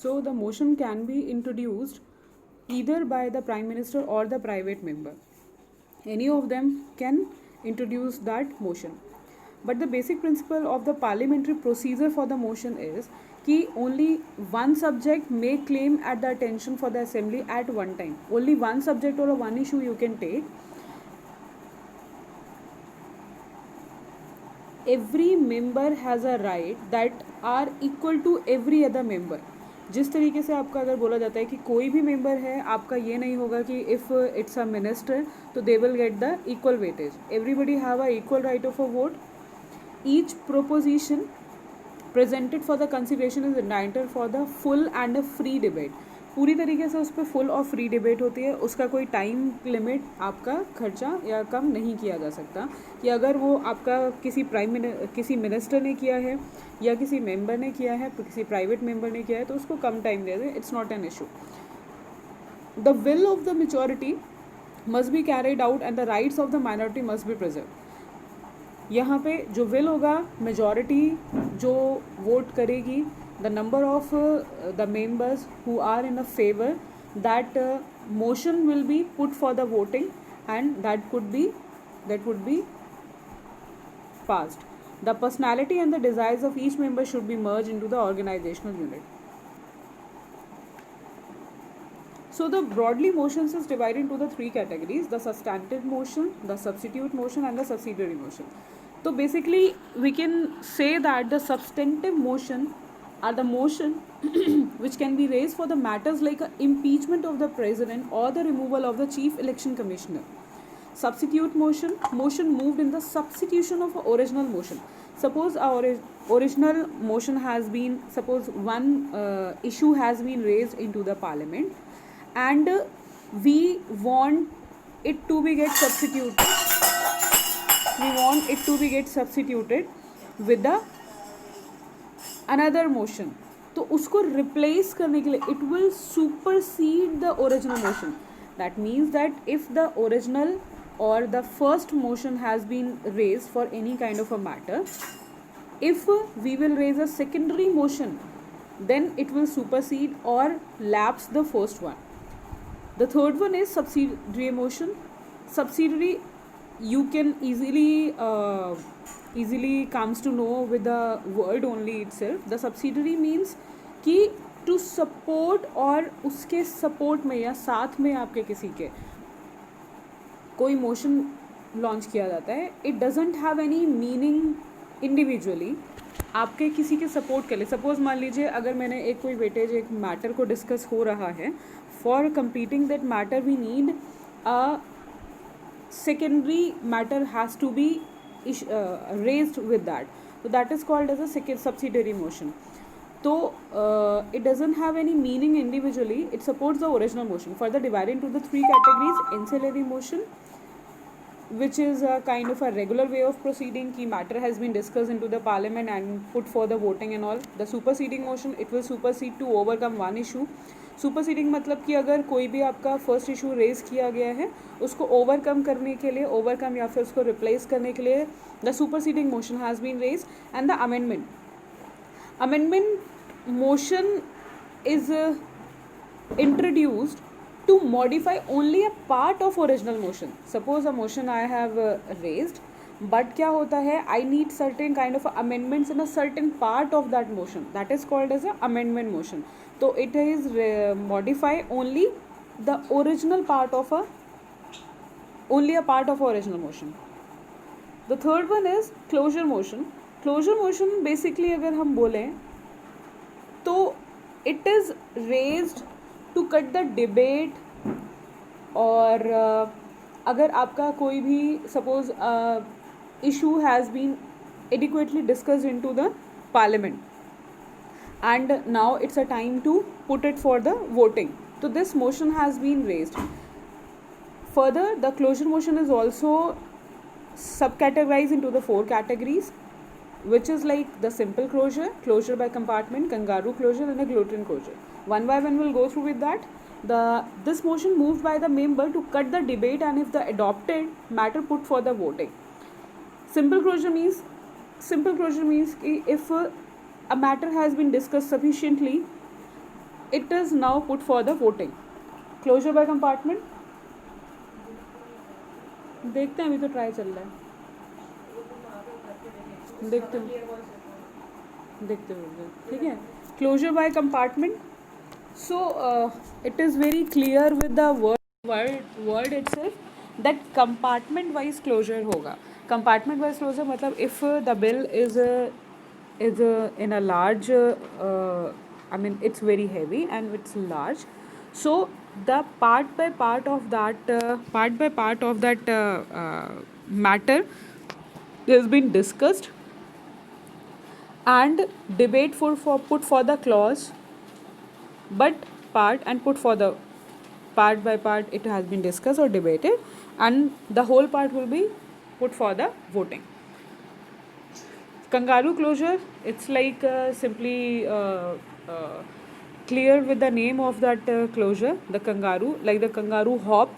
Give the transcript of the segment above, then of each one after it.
So the motion can be introduced either by the Prime Minister or the private member. Any of them can introduce that motion. But the basic principle of the parliamentary procedure for the motion is कि only one subject may claim at the attention for the assembly at one time. Only one subject or one issue you can take. Every member has a right that are equal to every other member. जिस तरीके से आपका अगर बोला जाता है कि कोई भी मेंबर है, आपका ये नहीं होगा कि इफ़ इट्स अ मिनिस्टर तो they will get the equal weightage. Everybody have a equal right of a vote. Each proposition presented for the consideration is entitled for the full and a free debate. पूरी तरीके से उस पर full और free debate होती है. उसका कोई टाइम लिमिट आपका खर्चा या कम नहीं किया जा सकता कि अगर वो आपका किसी मिनिस्टर ने किया है या किसी मेंबर ने किया है, किसी प्राइवेट मेंबर ने किया है तो उसको कम टाइम दे दे. It's not an issue. The will of the majority must be carried out and the rights of the minority must be preserve. यहाँ पे जो विल होगा, मेजॉरिटी जो वोट करेगी, the number of the members who are in a favour, that motion will be put for the voting and that would be passed. The personality and the desires of each member should be merged into the organizational unit. So the broadly motions is divided into the three categories: the substantive motion, the substitute motion and the subsidiary motion. So basically we can say that the substantive motion are the motion which can be raised for the matters like impeachment of the president or the removal of the chief election commissioner. Substitute motion moved in the substitution of original motion. Suppose our original motion has been, suppose one issue has been raised into the parliament and we want it to be get substituted with the another motion. तो उसको replace करने के लिए it will supersede the original motion. That means that if the original or the first motion has been raised for any kind of a matter, if we will raise a secondary motion, then it will supersede or lapse the first one. The third one is subsidiary motion. Subsidiary you can easily comes to know with the word only itself. The subsidiary means कि to support और उसके support में या साथ में आपके किसी के कोई मोशन लॉन्च किया जाता है. It doesn't have any meaning individually. आपके किसी के सपोर्ट के लिए, सपोज मान लीजिए अगर मैंने एक कोई वेटेज एक मैटर को डिस्कस हो रहा है, for completing that matter we need a secondary matter has to be raised with that. So that is called as a subsidiary motion. So it doesn't have any meaning individually. It supports the original motion. Further divided into the three categories: ancillary motion, which is a kind of a regular way of proceeding. Key matter has been discussed into the parliament and put for the voting and all. The superseding motion, it will supersede to overcome one issue. Superseding मतलब कि अगर कोई भी आपका first issue raise किया गया है उसको ओवरकम करने के लिए, ओवरकम या फिर उसको रिप्लेस करने के लिए the superseding motion has been raise. And the amendment motion is introduced to modify only a part of original motion. Suppose a motion I have raised, but क्या होता है, I need certain kind of amendments in a certain part of that motion. That is called as a amendment motion. So it is modify only the original part of original motion. The third one is closure motion. Closure motion basically अगर हम बोलें तो it is raised to cut the debate. और अगर आपका कोई भी suppose issue has been adequately discussed into the parliament and now it's a time to put it for the voting, तो this motion has been raised. Further the closure motion is also sub categorise into the 4 categories, which is like the simple closure, closure by compartment, kangaroo closure and a guillotine closure. One by one we'll go through with that. This motion moved by the member to cut the debate and if the adopted matter put for the voting. Simple closure means if a matter has been discussed sufficiently it is now put for the voting. Closure by compartment, देखते हैं, अभी तो try चल रहा है, देखते हैं, देखते हुए, ठीक है. Closure by compartment. So it is very clear with the word itself that compartment wise closure होगा. Compartment wise closure मतलब if the bill is in a large, I mean it's very heavy and it's large, so the part by part of that matter has been discussed and debate for put for the clause, but part and put for the part by part it has been discussed or debated, and the whole part will be put for the voting. Kangaroo closure, it's like simply clear with the name of that closure, the kangaroo, like the kangaroo hop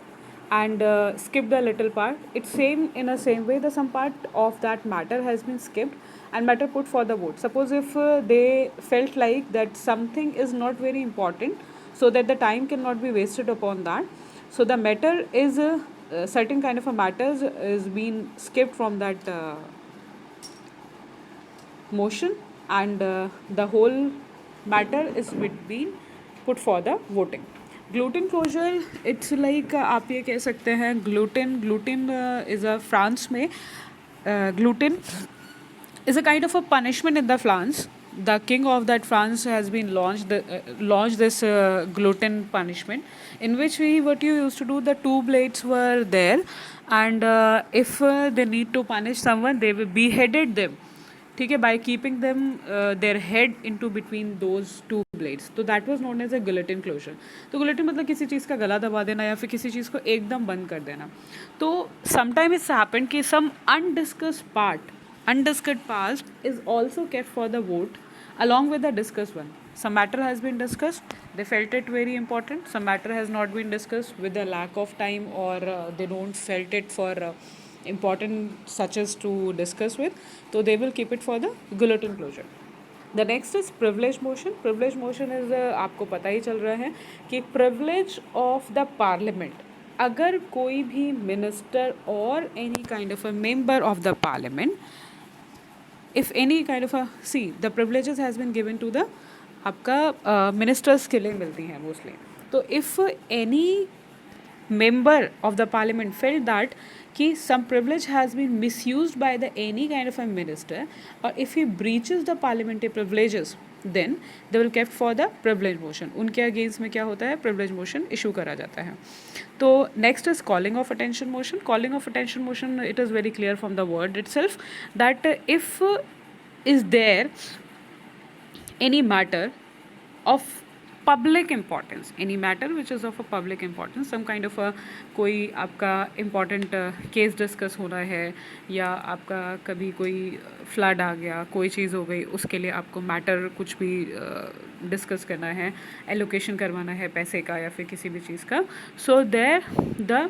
and skip the little part. It's same in a same way, the some part of that matter has been skipped and matter put for the vote. Suppose if they felt like that something is not very important, so that the time cannot be wasted upon that, so the matter is certain kind of a matters is being skipped from that motion, and the whole matter is being put for the voting. Gluten closure, it's like आप ये कह सकते हैं gluten is a France में gluten is a kind of a punishment in the France. The king of that France has been launched this gluten punishment, in which what you used to do, the two blades were there, and if they need to punish someone, they will beheaded them, ठीक है, by keeping them their head into between those two blades. तो that was known as a guillotine closure. तो guillotine मतलब किसी चीज़ का गला दबा देना या फिर किसी चीज़ को एकदम बंद कर देना. तो sometime it's happened कि some undiscussed part is also kept for the vote along with the discussed one. Some matter has been discussed, they felt it very important. Some matter has not been discussed with the lack of time, or they don't felt it for important such as to discuss with, so they will keep it for the guillotine closure. The next is privilege motion. Privilege motion is आपको पता ही चल रहा है कि privilege of the parliament, अगर कोई भी minister or any kind of a member of the parliament, if any kind of a, see the privileges has been given to the आपका ministers के लिए मिलती हैं mostly. तो if any member of the parliament felt that कि some privilege has been misused by the any kind of a minister, or if he breaches the parliamentary privileges, then they will kept for the privilege motion. उनके against में क्या होता है, privilege motion issue करा जाता है. तो next is calling of attention motion. Calling of attention motion, it is very clear from the word itself that if is there any matter of public importance, any matter which is of a public importance, some kind of a कोई आपका important case discuss हो रहा है, या आपका कभी कोई flood आ गया, कोई चीज़ हो गई, उसके लिए आपको matter कुछ भी discuss करना है, allocation करवाना है पैसे का या फिर किसी भी चीज़ का, so there the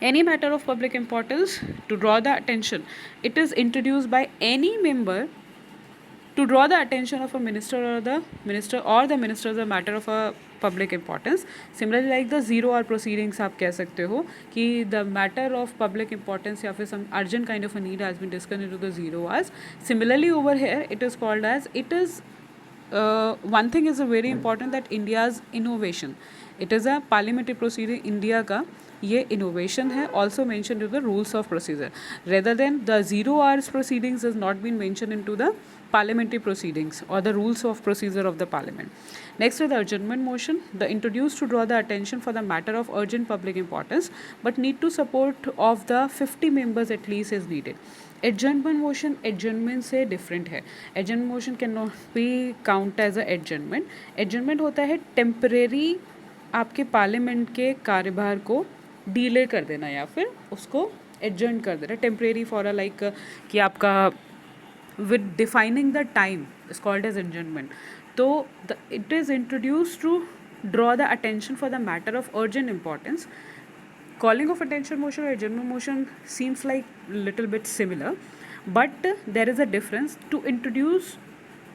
any matter of public importance to draw the attention, it is introduced by any member to draw the attention of a minister or the minister is a matter of a public importance. Similarly, like the 0 hour proceedings आप कह सकते हो कि the matter of public importance या फिर some urgent kind of a need has been discussed into the 0 hours. Similarly, over here it is called as, it is one thing is very important, that India's innovation, it is a parliamentary proceeding, India का ये innovation है, also mentioned into the rules of procedure, rather than the 0 hours proceedings has not been mentioned into the parliamentary proceedings or the rules of procedure of the parliament. Next is the adjournment motion, the introduced to draw the attention for the matter of urgent public importance but need to support of the 50 members at least is needed. Adjournment motion adjournment से different है. Adjournment motion cannot be count as a adjournment. Adjournment होता है temporary आपके parliament के कार्यभार को delay कर देना या फिर उसको एडजर्न कर देना, टेम्परेरी फॉर अ लाइक कि आपका with defining the time is called as adjournment. तो it is introduce to draw the attention for the matter of urgent importance. Calling of attention motion or adjournment motion seems like little bit similar, but there is a difference. To introduce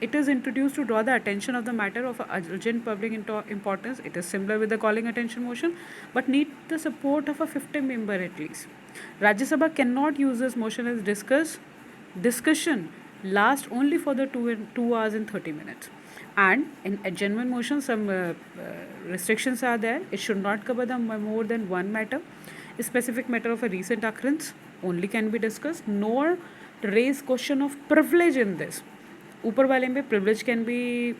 it is introduced to draw the attention of the matter of urgent public importance. It is similar with the calling attention motion, but need the support of a 50 member at least. Rajya Sabha cannot use this motion as discussion last only for the 2 hours and 30 minutes. And in adjournment motion, some restrictions are there. It should not cover the more than one matter. A specific matter of a recent occurrence only can be discussed, nor raise question of privilege in this. ऊपर वाले में privilege can be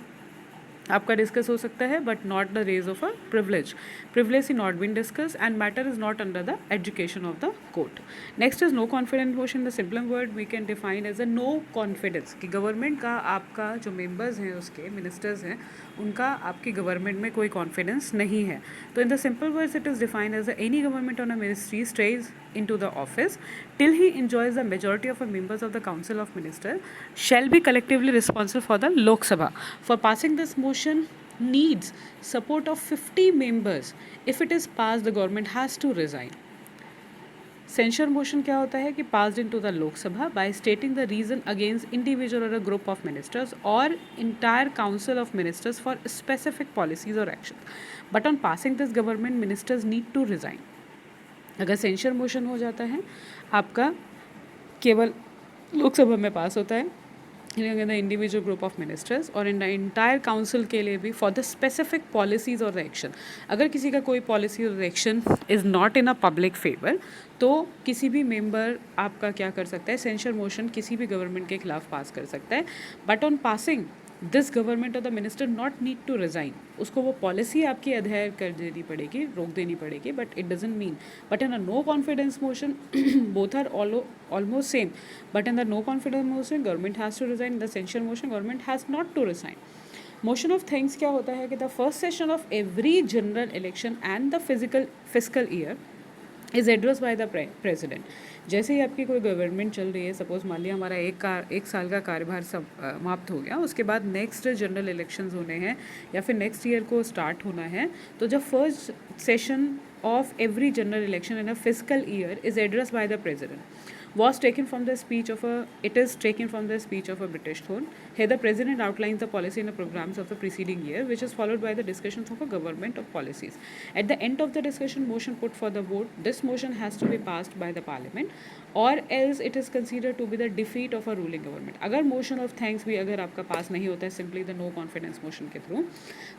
आपका discuss हो सकता है, but not the raise of a privilege he not been discuss and matter is not under the education of the court. Next is no confidence motion. The simple word we can define as a no confidence कि government का, आपका जो members हैं, उसके ministers हैं, उनका आपकी government में कोई कॉन्फिडेंस नहीं है. तो in the simple words it is defined as any government on a ministry stage into the office till he enjoys the majority of the members of the council of ministers shall be collectively responsible for the Lok Sabha. For passing this motion needs support of 50 members. If it is passed, the government has to resign. Censure motion क्या होता है कि passed into the Lok Sabha by stating the reason against individual or a group of ministers or entire council of ministers for specific policies or actions. But on passing this, government ministers need to resign. अगर सेंशर motion हो जाता है आपका, केवल लोकसभा में पास होता है in the individual group of ministers और इन द इंटायर काउंसिल के लिए भी फॉर द स्पेसिफिक पॉलिसीज़ और एक्शन. अगर किसी का कोई पॉलिसी और action is not in a public favour, तो किसी भी मेंबर आपका क्या कर सकता है, सेंशर मोशन किसी भी गवर्नमेंट के खिलाफ पास कर सकता है. But on passing this government और the minister not need to resign. उसको वो पॉलिसी आपकी अधेयर कर देनी पड़ेगी, रोक देनी पड़ेगी, but it doesn't mean. But in a no confidence motion both are almost same. But in the no confidence motion government has to resign. The censure motion government has not to resign. Motion of thanks क्या होता है कि the first session of every general election and the physical year is address by the president. जैसे ही आपकी कोई government चल रही है, सपोज मान लिया हमारा एक साल का कार्यभार सब समाप्त हो गया, उसके बाद नेक्स्ट जनरल इलेक्शंस होने हैं या फिर नेक्स्ट ईयर को स्टार्ट होना है, तो जब first session of every general election in a physical year is address by the president was taken from the speech of a British throne. Here the president outlines the policy and the programs of the preceding year, which is followed by the discussions of a government of policies. At the end of the discussion, motion put for the vote. This motion has to be passed by the parliament, or else it is considered to be the defeat of a ruling government. अगर motion of thanks भी अगर आपका पास नहीं होता है simply the no confidence motion के through,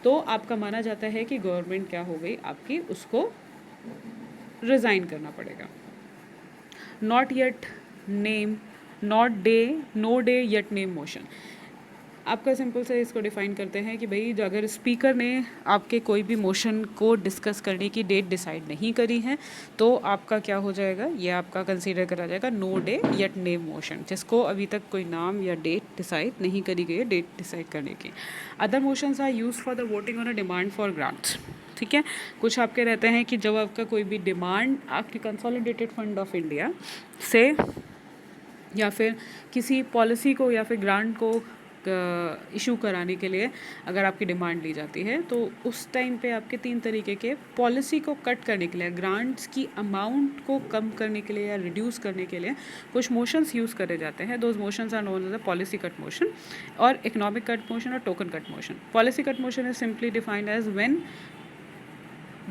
तो आपका माना जाता है कि गवर्नमेंट क्या हो गई आपकी, उसको रिज़ाइन करना पड़ेगा. Not yet name, no day yet name motion. आपका सिंपल से इसको डिफाइन करते हैं कि भाई अगर स्पीकर ने आपके कोई भी मोशन को डिस्कस करने की डेट डिसाइड नहीं करी है, तो आपका क्या हो जाएगा, ये आपका कंसीडर करा जाएगा no day yet name motion, जिसको अभी तक कोई नाम या डेट डिसाइड नहीं करी गई है, डेट डिसाइड करने की. Other motions are use for the voting on a demand for grants. ठीक है, कुछ आपके रहते हैं कि जब आपका कोई भी डिमांड आपकी कंसोलिडेटेड फंड ऑफ इंडिया से या फिर किसी पॉलिसी को या फिर ग्रांट को इशू कराने के लिए अगर आपकी डिमांड ली जाती है, तो उस टाइम पे आपके 3 तरीके के पॉलिसी को कट करने के लिए, ग्रांट्स की अमाउंट को कम करने के लिए या रिड्यूस करने के लिए कुछ मोशंस यूज़ करे जाते हैं. Those motions are known as the policy cut motion और इकोनॉमिक कट मोशन और token cut motion. Policy cut motion is simply defined as when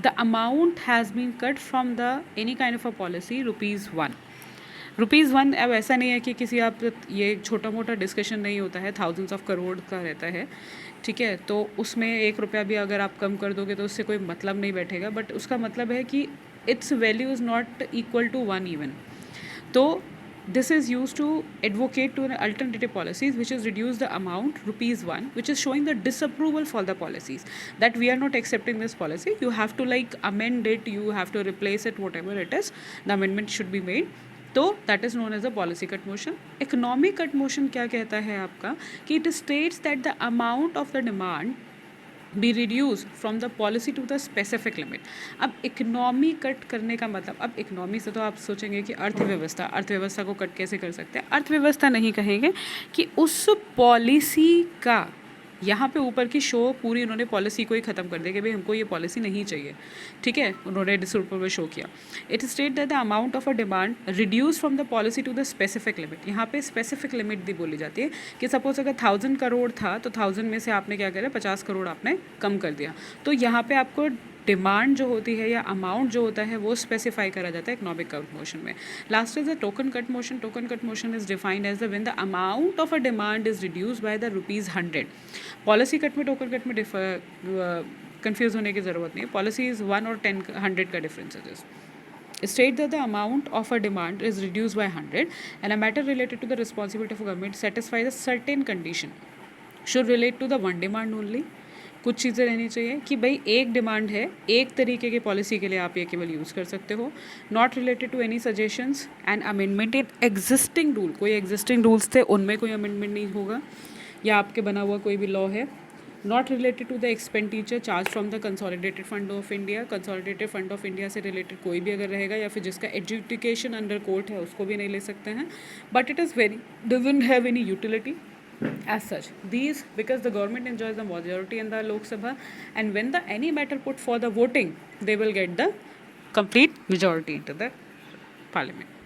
the amount has been cut from the any kind of a policy ₹1. ₹1 अब ऐसा नहीं है कि किसी आप, ये छोटा मोटा डिस्कशन नहीं होता है, थाउजेंड्स ऑफ करोड़ का रहता है. ठीक है, तो उसमें ₹1 भी अगर आप कम कर दोगे तो उससे कोई मतलब नहीं बैठेगा, बट उसका मतलब है कि it's value is not equal to 1 even. तो this is used to advocate to an alternative policies which is reduce the amount ₹1, which is showing the disapproval for the policies that we are not accepting this policy. You have to like amend it, you have to replace it, whatever it is, the amendment should be made. तो that is known as a policy cut motion. Economic cut motion क्या कहता है आपका कि it states that the amount of the demand be reduce from the policy to the specific limit. अब economy cut करने का मतलब, अब इकनॉमी से तो आप सोचेंगे कि अर्थव्यवस्था को कट कैसे कर सकते हैं. अर्थव्यवस्था नहीं कहेंगे कि उस पॉलिसी का यहाँ पे ऊपर की शो पूरी उन्होंने पॉलिसी को ही ख़त्म कर दिया कि भाई हमको ये पॉलिसी नहीं चाहिए, ठीक है, उन्होंने ऊपर में शो किया। It state that the amount of a demand reduce from the policy to the specific limit. यहाँ पे स्पेसिफिक लिमिट भी बोली जाती है कि सपोज अगर 1000 करोड़ था तो 1000 में से आपने क्या करा, 50 करोड़ आपने कम कर दिया। तो यहाँ पे आपको डिमांड जो होती है या अमाउंट जो होता है वो स्पेसिफाई करा जाता है इकोनॉमिक कट मोशन में। Last is the token cut motion. Token cut motion is defined as the when the amount of a demand is reduce by the ₹100। Policy cut में टोकन कट में confuse होने की ज़रूरत नहीं है, policy is 1 और 10 100 का डिफरेंस है। State that the amount of a demand is reduced by 100 and a matter related to the responsibility of a government satisfies a certain condition should relate to the one demand only। कुछ चीज़ें रहनी चाहिए कि भाई एक demand है, एक तरीके की पॉलिसी के लिए आप ये केवल यूज़ कर सकते हो। Not related to any suggestions and amendment in existing rule. कोई एग्जिस्टिंग रूल्स थे उनमें कोई अमेंडमेंट नहीं होगा, या आपके बना हुआ कोई भी लॉ है। Not related to the expenditure charge from the consolidated fund of India. Consolidated fund of India से रिलेटेड कोई भी अगर रहेगा या फिर जिसका एजुकेशन अंडर कोर्ट है उसको भी नहीं ले सकते हैं। But it is very doesn't have any utility as such these, because the government enjoys the majority in the Lok Sabha, and when the any matter put for the voting they will get the complete majority into the parliament.